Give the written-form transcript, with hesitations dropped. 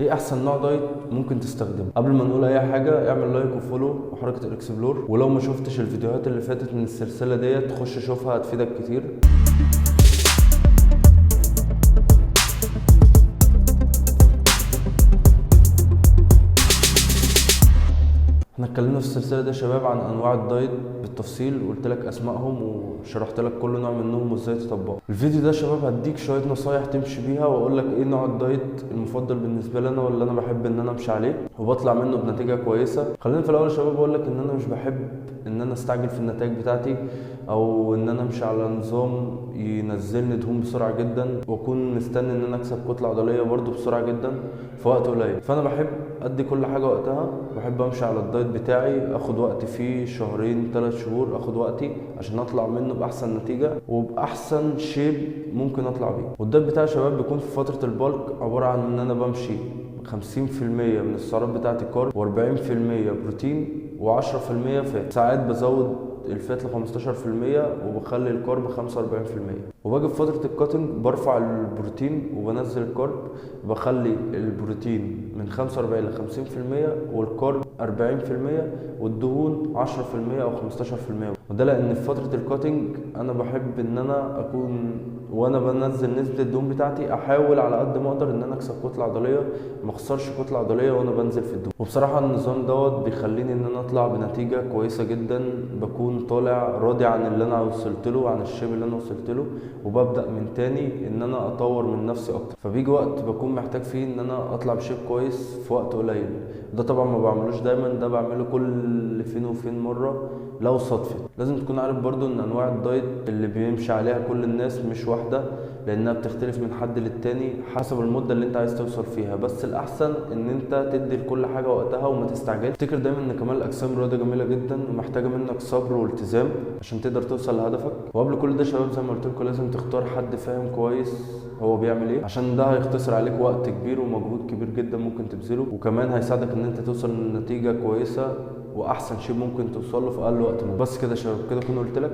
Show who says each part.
Speaker 1: ايه احسن نوع دايت ممكن تستخدمه؟ قبل ما نقول اي حاجه اعمل لايك وفولو وحركه الاكسبلور، ولو ما شفتش الفيديوهات اللي فاتت من السلسله ديت خش شوفها هتفيدك كتير. احنا اتكلمنا في السلسله دي يا شباب عن انواع الدايت بالتفصيل، وقلت لك اسمائهم وشرحت لك كل نوع منهم وازاي تطبقه. الفيديو ده يا شباب هديك شويه نصايح تمشي بيها، واقول لك ايه نوع الدايت المفضل بالنسبه لي انا واللي انا بحب ان انا امشي عليه وبطلع منه بنتيجه كويسه. خلينا في الاول يا شباب اقول لك ان انا مش بحب ان انا استعجل في النتائج بتاعتي، او ان انا امشي على نظام ينزلني دهون بسرعه جدا واكون مستني ان انا اكسب كتله عضليه برده بسرعه جدا في وقت قليل. فانا بحب ادي كل حاجه وقتها، بحب امشي على الدايت بتاعي اخد وقت فيه شهرين 3 شهور، اخد وقتي عشان اطلع منه باحسن نتيجه وباحسن شيب ممكن اطلع بيه. والدايت بتاعي يا شباب بيكون في فتره البالك عباره عن ان انا بمشي 50% من السعرات بتاعتي كارب، و40% بروتين، و10% فات. ساعات بزود الفات ل 15% وبخلي الكارب 45%. وباجي في فترة الكاتنج برفع البروتين وبنزل الكارب، بخلي البروتين من 45 ل 50% والكارب 40% والدهون 10% او 15%. وده لان في فترة الكاتنج انا بحب ان انا اكون وانا بنزل نسبة الدهون بتاعتي احاول على قد ما اقدر ان انا اكسب كتلة عضلية، ما اخسرش كتلة عضلية وانا بنزل في الدهون. وبصراحة النظام دوت بيخليني ان انا اطلع بنتيجة كويسة جدا، بكون طالع راضي عن اللي انا وصلت له، عن الشيب اللي انا وصلت له، وببدأ من تاني ان انا اطور من نفسي اكتر. فبيجي وقت بكون محتاج فيه ان انا اطلع بشيب كويس في وقت قليل. ده طبعا ما بعملوش دايما، ده بعمله كل فين وفين مرة لو صدفت. لازم تكون عارف برضو ان انواع الدايت اللي بيمشي عليها كل الناس مش واحدة، لانها بتختلف من حد للتاني حسب المدة اللي انت عايز توصل فيها. بس الاحسن ان انت تدي لكل حاجة وقتها وما تستعجلش. افتكر دايما ان كمال الاجسام رياضة جميلة جدا ومحتاجة منك صبر والتزام عشان تقدر توصل لهدفك. وقبل كل ده يا شباب زي ما قلت لكم لازم تختار حد فاهم كويس هو بيعمل ايه، عشان ده هيختصر عليك وقت كبير ومجهود كبير جدا ممكن تبذله، وكمان هيساعدك ان انت توصل لنتيجة كويسة واحسن شيء ممكن توصل له في اقل وقت ممكن. بس كده يا شباب، كده كنت قلت لك